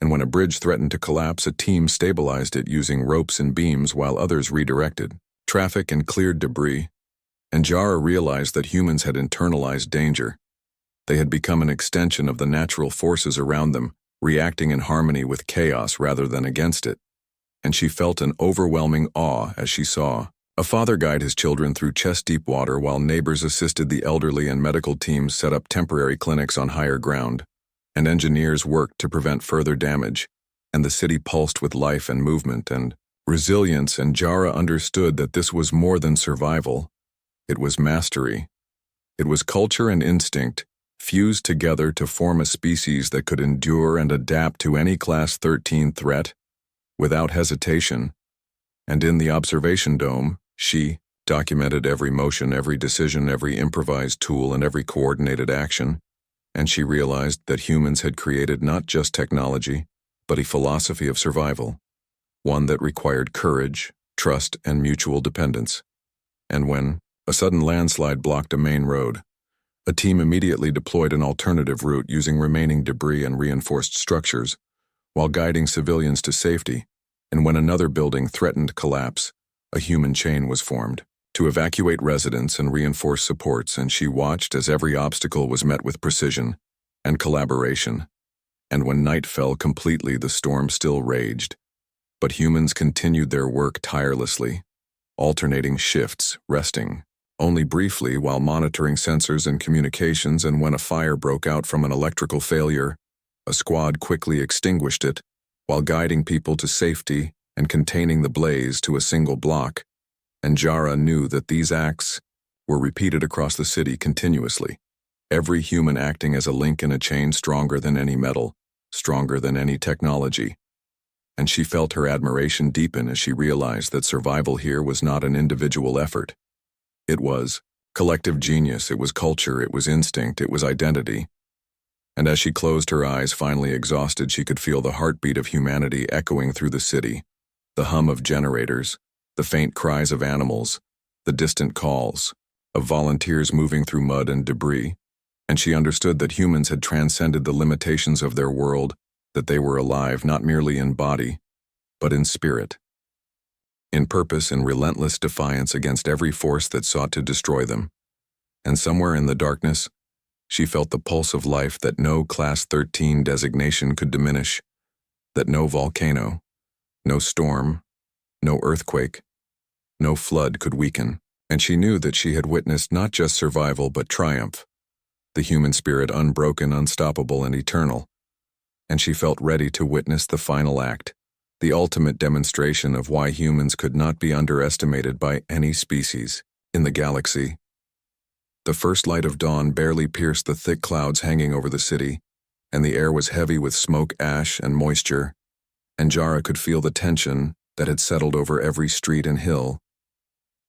And when a bridge threatened to collapse, a team stabilized it using ropes and beams, while others redirected traffic and cleared debris. And Jara realized that humans had internalized danger. They had become an extension of the natural forces around them, reacting in harmony with chaos rather than against it. And she felt an overwhelming awe as she saw a father guide his children through chest-deep water, while neighbors assisted the elderly and medical teams set up temporary clinics on higher ground, and engineers worked to prevent further damage, and the city pulsed with life and movement and resilience. And Jara understood that this was more than survival. It was mastery. It was culture and instinct, fused together to form a species that could endure and adapt to any Class 13 threat without hesitation. And in the observation dome, she documented every motion, every decision, every improvised tool, and every coordinated action. And she realized that humans had created not just technology, but a philosophy of survival, one that required courage, trust, and mutual dependence. And when a sudden landslide blocked a main road, a team immediately deployed an alternative route using remaining debris and reinforced structures, while guiding civilians to safety. And when another building threatened collapse, a human chain was formed to evacuate residents and reinforce supports. And she watched as every obstacle was met with precision and collaboration. And when night fell completely, the storm still raged, but humans continued their work tirelessly, alternating shifts, resting only briefly while monitoring sensors and communications. And when a fire broke out from an electrical failure, a squad quickly extinguished it, while guiding people to safety and containing the blaze to a single block. And Jara knew that these acts were repeated across the city continuously, every human acting as a link in a chain stronger than any metal, stronger than any technology. And she felt her admiration deepen as she realized that survival here was not an individual effort. It was collective genius, it was culture, it was instinct, it was identity. And as she closed her eyes, finally exhausted, she could feel the heartbeat of humanity echoing through the city, the hum of generators, the faint cries of animals, the distant calls of volunteers moving through mud and debris. And she understood that humans had transcended the limitations of their world, that they were alive not merely in body, but in spirit, in purpose and relentless defiance against every force that sought to destroy them. And somewhere in the darkness, she felt the pulse of life that no Class 13 designation could diminish, that no volcano, no storm, no earthquake, no flood could weaken. And she knew that she had witnessed not just survival but triumph, the human spirit unbroken, unstoppable, and eternal. And she felt ready to witness the final act, the ultimate demonstration of why humans could not be underestimated by any species in the galaxy. The first light of dawn barely pierced the thick clouds hanging over the city, and the air was heavy with smoke, ash, and moisture, and Jara could feel the tension that had settled over every street and hill.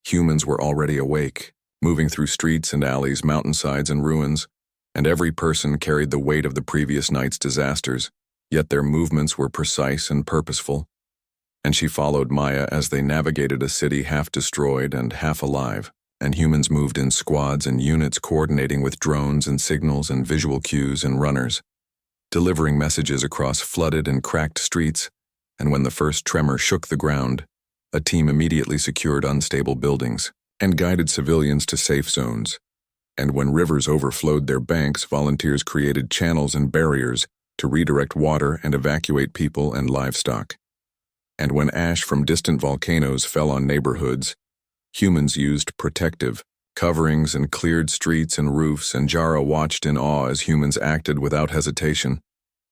Humans were already awake, moving through streets and alleys, mountainsides and ruins, and every person carried the weight of the previous night's disasters, yet their movements were precise and purposeful. And she followed Maya as they navigated a city half destroyed and half alive, and humans moved in squads and units coordinating with drones and signals and visual cues and runners, delivering messages across flooded and cracked streets. And when the first tremor shook the ground, a team immediately secured unstable buildings and guided civilians to safe zones. And when rivers overflowed their banks, volunteers created channels and barriers to redirect water and evacuate people and livestock. And when ash from distant volcanoes fell on neighborhoods, humans used protective coverings and cleared streets and roofs, and Jara watched in awe as humans acted without hesitation,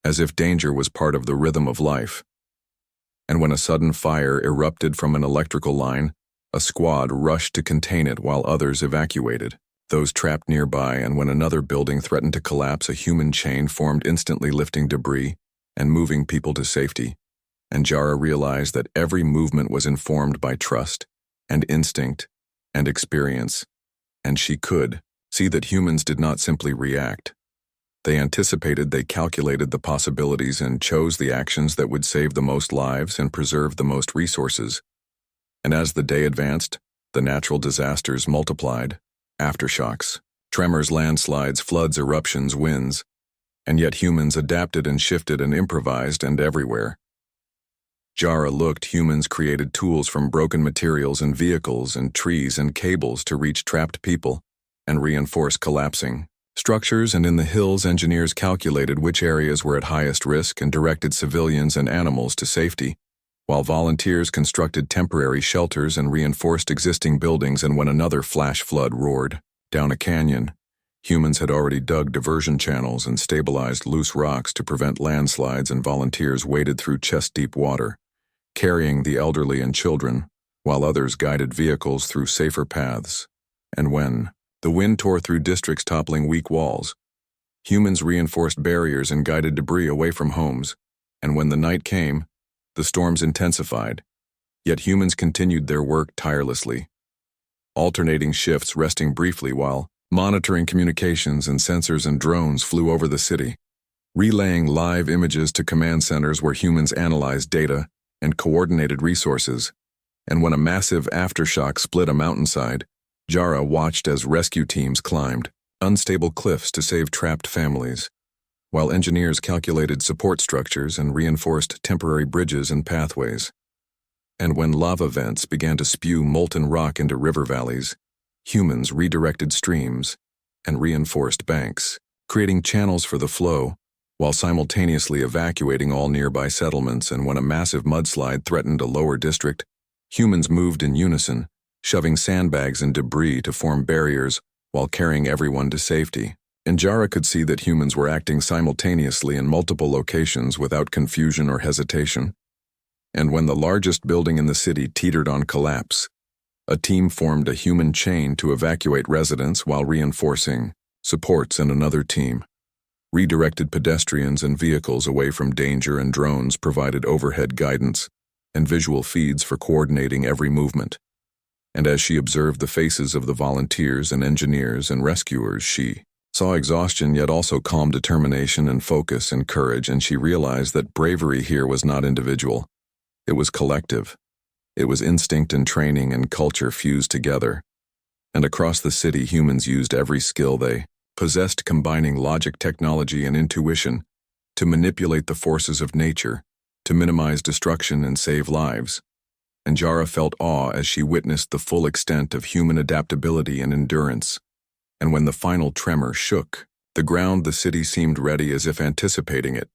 as if danger was part of the rhythm of life. And when a sudden fire erupted from an electrical line, a squad rushed to contain it while others evacuated those trapped nearby, and when another building threatened to collapse, a human chain formed, instantly lifting debris and moving people to safety. And Jara realized that every movement was informed by trust and instinct and experience, and she could see that humans did not simply react. They anticipated, they calculated the possibilities, and chose the actions that would save the most lives and preserve the most resources. And as the day advanced, the natural disasters multiplied. Aftershocks, tremors, landslides, floods, eruptions, winds, and yet humans adapted and shifted and improvised, and everywhere. Jara looked, humans created tools from broken materials and vehicles and trees and cables to reach trapped people and reinforce collapsing structures, and in the hills engineers calculated which areas were at highest risk and directed civilians and animals to safety, while volunteers constructed temporary shelters and reinforced existing buildings. And when another flash flood roared down a canyon, humans had already dug diversion channels and stabilized loose rocks to prevent landslides, and volunteers waded through chest-deep water, carrying the elderly and children, while others guided vehicles through safer paths. And when the wind tore through districts, toppling weak walls, humans reinforced barriers and guided debris away from homes. And when the night came, the storms intensified, yet humans continued their work tirelessly, alternating shifts, resting briefly while monitoring communications, and sensors and drones flew over the city, relaying live images to command centers where humans analyzed data and coordinated resources. And when a massive aftershock split a mountainside, Jara watched as rescue teams climbed unstable cliffs to save trapped families, while engineers calculated support structures and reinforced temporary bridges and pathways. And when lava vents began to spew molten rock into river valleys, humans redirected streams and reinforced banks, creating channels for the flow, while simultaneously evacuating all nearby settlements. And when a massive mudslide threatened a lower district, humans moved in unison, shoving sandbags and debris to form barriers while carrying everyone to safety. And Jara could see that humans were acting simultaneously in multiple locations without confusion or hesitation. And when the largest building in the city teetered on collapse, a team formed a human chain to evacuate residents while reinforcing supports, and another team redirected pedestrians and vehicles away from danger, and drones provided overhead guidance and visual feeds for coordinating every movement. And as she observed the faces of the volunteers and engineers and rescuers, she saw exhaustion, yet also calm determination and focus and courage, and she realized that bravery here was not individual. It was collective. It was instinct and training and culture fused together. And across the city, humans used every skill they possessed, combining logic, technology, and intuition to manipulate the forces of nature, to minimize destruction and save lives. And Jara felt awe as she witnessed the full extent of human adaptability and endurance. And when the final tremor shook the ground, the city seemed ready, as if anticipating it.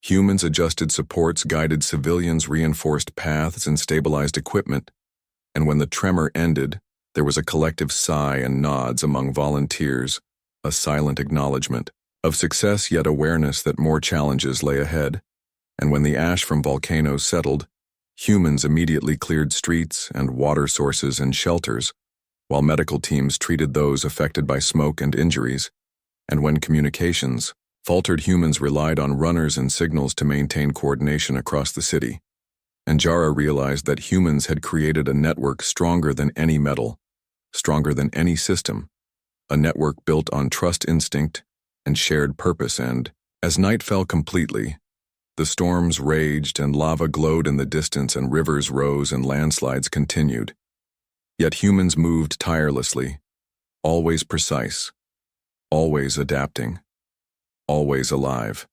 Humans adjusted supports, guided civilians, reinforced paths, and stabilized equipment. And when the tremor ended, there was a collective sigh and nods among volunteers, a silent acknowledgement of success, yet awareness that more challenges lay ahead. And when the ash from volcanoes settled, humans immediately cleared streets and water sources and shelters, while medical teams treated those affected by smoke and injuries. And when communications faltered, humans relied on runners and signals to maintain coordination across the city. And Jara realized that humans had created a network stronger than any metal, stronger than any system, a network built on trust, instinct, and shared purpose. And as night fell completely, the storms raged and lava glowed in the distance and rivers rose and landslides continued. Yet humans moved tirelessly, always precise, always adapting, always alive.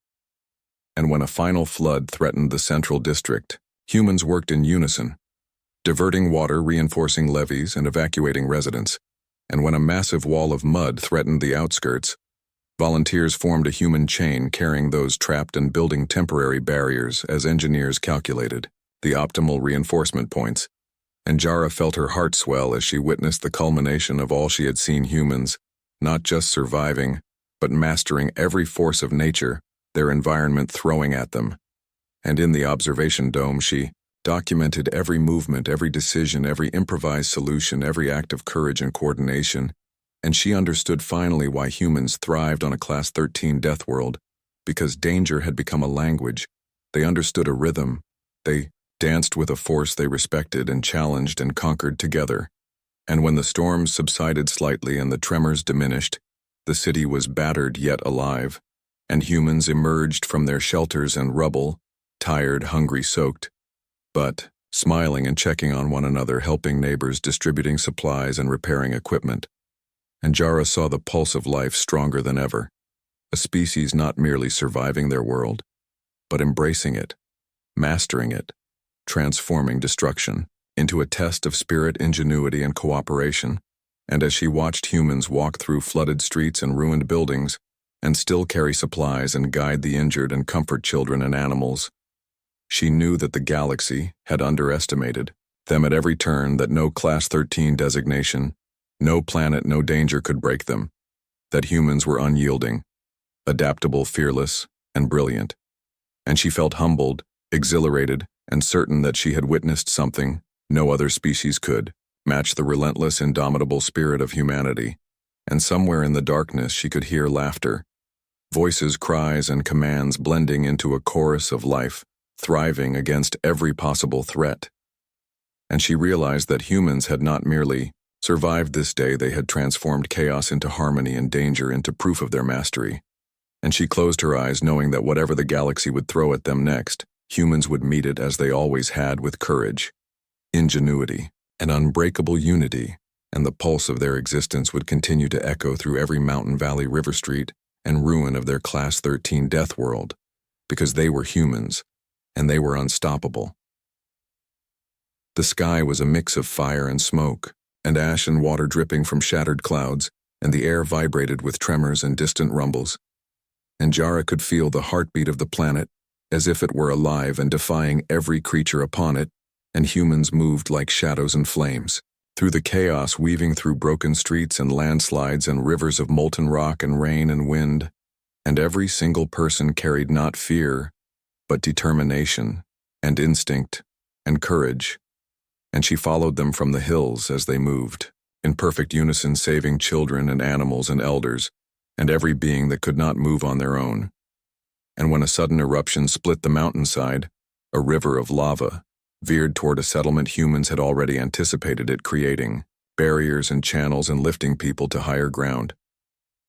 And when a final flood threatened the central district, humans worked in unison, diverting water, reinforcing levees, and evacuating residents. And when a massive wall of mud threatened the outskirts, volunteers formed a human chain, carrying those trapped and building temporary barriers as engineers calculated the optimal reinforcement points. And Jara felt her heart swell as she witnessed the culmination of all she had seen: humans not just surviving, but mastering every force of nature, their environment throwing at them. And in the observation dome, she documented every movement, every decision, every improvised solution, every act of courage and coordination. And she understood finally why humans thrived on a Class 13 Deathworld, because danger had become a language. They understood a rhythm. They danced with a force they respected and challenged and conquered together. And when the storms subsided slightly and the tremors diminished, the city was battered yet alive, and humans emerged from their shelters and rubble, tired, hungry, soaked, but smiling and checking on one another, helping neighbors, distributing supplies and repairing equipment. And Jara saw the pulse of life stronger than ever, a species not merely surviving their world, but embracing it, mastering it, transforming destruction into a test of spirit, ingenuity, and cooperation. And as she watched humans walk through flooded streets and ruined buildings, and still carry supplies and guide the injured and comfort children and animals, she knew that the galaxy had underestimated them at every turn, that no Class 13 designation, no planet, no danger could break them, that humans were unyielding, adaptable, fearless, and brilliant. And she felt humbled, exhilarated, and certain that she had witnessed something no other species could match: the relentless, indomitable spirit of humanity. And somewhere in the darkness she could hear laughter, voices, cries, and commands blending into a chorus of life, thriving against every possible threat. And she realized that humans had not merely survived this day, they had transformed chaos into harmony and danger into proof of their mastery. And she closed her eyes, knowing that whatever the galaxy would throw at them next, humans would meet it as they always had, with courage, ingenuity, and unbreakable unity. And the pulse of their existence would continue to echo through every mountain, valley, river, street, and ruin of their Class 13 Deathworld, because they were humans, and they were unstoppable. The sky was a mix of fire and smoke, and ash and water dripping from shattered clouds, and the air vibrated with tremors and distant rumbles. And Jara could feel the heartbeat of the planet, as if it were alive and defying every creature upon it, and humans moved like shadows and flames through the chaos, weaving through broken streets and landslides and rivers of molten rock and rain and wind. And every single person carried not fear, but determination and instinct and courage. And she followed them from the hills as they moved, in perfect unison, saving children and animals and elders, and every being that could not move on their own. And when a sudden eruption split the mountainside, a river of lava veered toward a settlement, humans had already anticipated it, creating barriers and channels and lifting people to higher ground.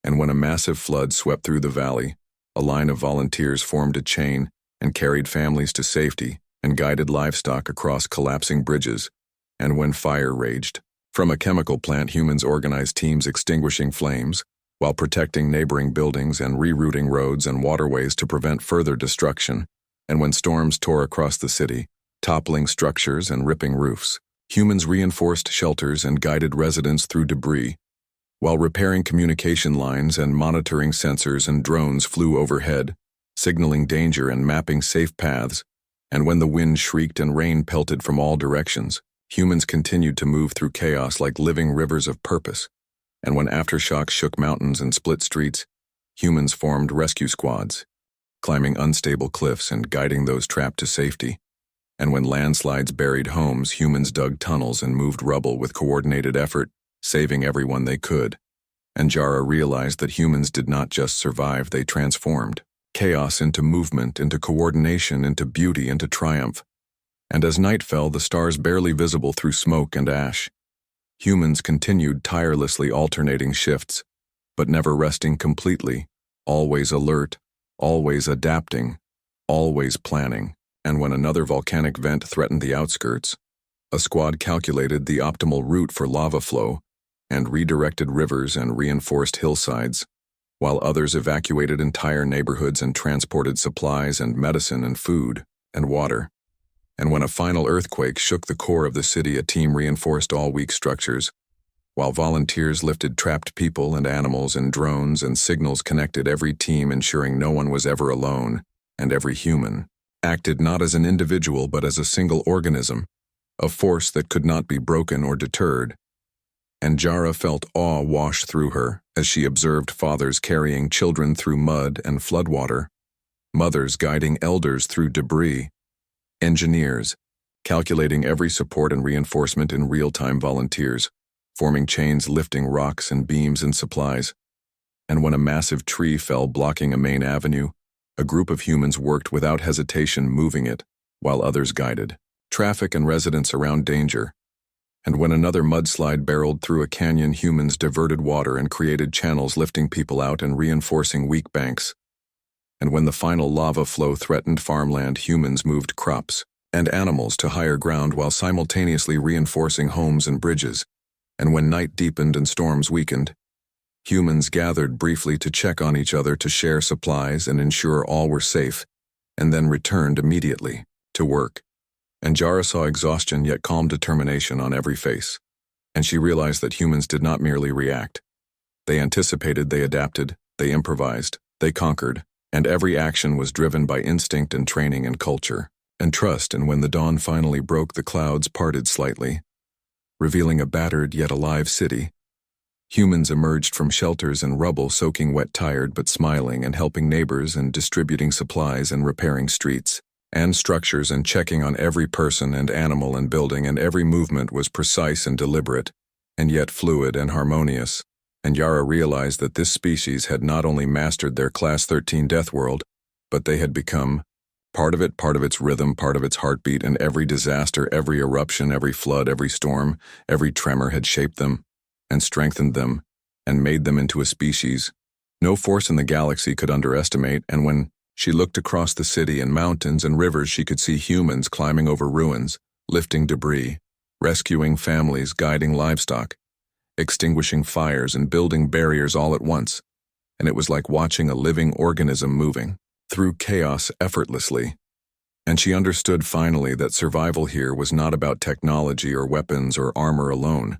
And when a massive flood swept through the valley, a line of volunteers formed a chain and carried families to safety and guided livestock across collapsing bridges. And when fire raged from a chemical plant, humans organized teams extinguishing flames while protecting neighboring buildings and rerouting roads and waterways to prevent further destruction. And when storms tore across the city, toppling structures and ripping roofs, humans reinforced shelters and guided residents through debris. While repairing communication lines and monitoring sensors and drones flew overhead, signaling danger and mapping safe paths, and when the wind shrieked and rain pelted from all directions, humans continued to move through chaos like living rivers of purpose. And when aftershocks shook mountains and split streets, humans formed rescue squads, climbing unstable cliffs and guiding those trapped to safety. And when landslides buried homes, humans dug tunnels and moved rubble with coordinated effort, saving everyone they could. And Jara realized that humans did not just survive, they transformed. Chaos into movement, into coordination, into beauty, into triumph. And as night fell, the stars barely visible through smoke and ash, humans continued tirelessly alternating shifts, but never resting completely, always alert, always adapting, always planning. And when another volcanic vent threatened the outskirts, a squad calculated the optimal route for lava flow and redirected rivers and reinforced hillsides, while others evacuated entire neighborhoods and transported supplies and medicine and food and water. And when a final earthquake shook the core of the city, a team reinforced all weak structures, while volunteers lifted trapped people and animals, and drones and signals connected every team, ensuring no one was ever alone, and every human acted not as an individual but as a single organism, a force that could not be broken or deterred. And Jara felt awe wash through her as she observed fathers carrying children through mud and floodwater, mothers guiding elders through debris, engineers calculating every support and reinforcement in real-time, volunteers forming chains lifting rocks and beams and supplies. And when a massive tree fell blocking a main avenue, a group of humans worked without hesitation, moving it, while others guided traffic and residents around danger. And when another mudslide barreled through a canyon, humans diverted water and created channels, lifting people out and reinforcing weak banks. And when the final lava flow threatened farmland, humans moved crops and animals to higher ground while simultaneously reinforcing homes and bridges. And when night deepened and storms weakened, humans gathered briefly to check on each other, to share supplies and ensure all were safe, and then returned immediately to work. And Jara saw exhaustion yet calm determination on every face. And she realized that humans did not merely react. They anticipated, they adapted, they improvised, they conquered, and every action was driven by instinct and training and culture and trust. And when the dawn finally broke, the clouds parted slightly, revealing a battered yet alive city. Humans emerged from shelters and rubble, soaking wet, tired but smiling, and helping neighbors and distributing supplies and repairing streets and structures and checking on every person and animal and building, and every movement was precise and deliberate, and yet fluid and harmonious. And Yara realized that this species had not only mastered their Class 13 Deathworld, but they had become part of it, part of its rhythm, part of its heartbeat, and every disaster, every eruption, every flood, every storm, every tremor had shaped them and strengthened them and made them into a species no force in the galaxy could underestimate. And when she looked across the city and mountains and rivers, she could see humans climbing over ruins, lifting debris, rescuing families, guiding livestock, extinguishing fires, and building barriers all at once. And it was like watching a living organism moving through chaos effortlessly. And she understood finally that survival here was not about technology or weapons or armor alone.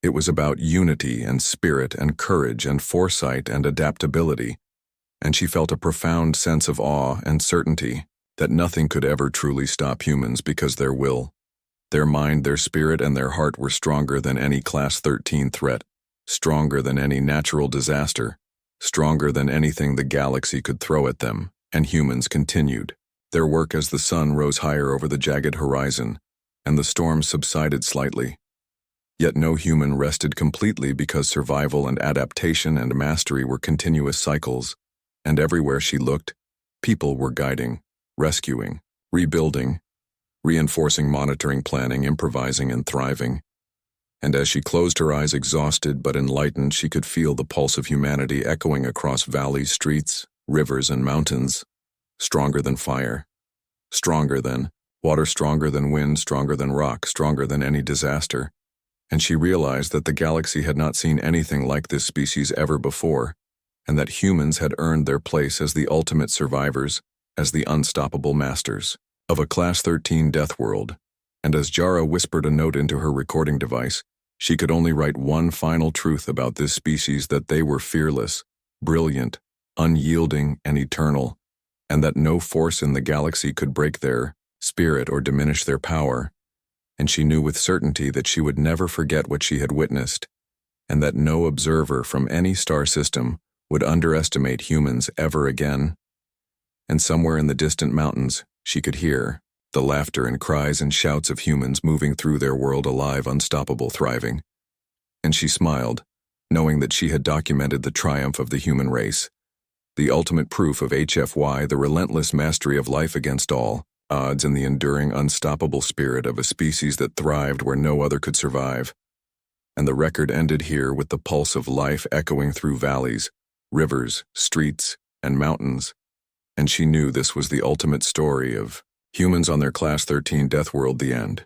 It was about unity and spirit and courage and foresight and adaptability. And she felt a profound sense of awe and certainty that nothing could ever truly stop humans, because their will, their mind, their spirit, and their heart were stronger than any Class 13 threat, stronger than any natural disaster, stronger than anything the galaxy could throw at them. And humans continued their work as the sun rose higher over the jagged horizon and the storm subsided slightly. Yet no human rested completely, because survival and adaptation and mastery were continuous cycles. And everywhere she looked, people were guiding, rescuing, rebuilding, reinforcing, monitoring, planning, improvising, and thriving. And as she closed her eyes, exhausted but enlightened, she could feel the pulse of humanity echoing across valleys, streets, rivers, and mountains. Stronger than fire, stronger than water, stronger than wind, stronger than rock, stronger than any disaster. And she realized that the galaxy had not seen anything like this species ever before, and that humans had earned their place as the ultimate survivors, as the unstoppable masters of a Class 13 Deathworld. And as Jara whispered a note into her recording device, She could only write one final truth about this species: that they were fearless, brilliant, unyielding, and eternal, and that no force in the galaxy could break their spirit or diminish their power. And she knew with certainty that she would never forget what she had witnessed, and that no observer from any star system would underestimate humans ever again. And somewhere in the distant mountains, she could hear the laughter and cries and shouts of humans moving through their world, alive, unstoppable, thriving. And she smiled, knowing that she had documented the triumph of the human race, the ultimate proof of HFY, the relentless mastery of life against all odds, and the enduring, unstoppable spirit of a species that thrived where no other could survive. And the record ended here, with the pulse of life echoing through valleys, rivers, streets, and mountains. And she knew this was the ultimate story of humans on their Class 13 Deathworld, the end.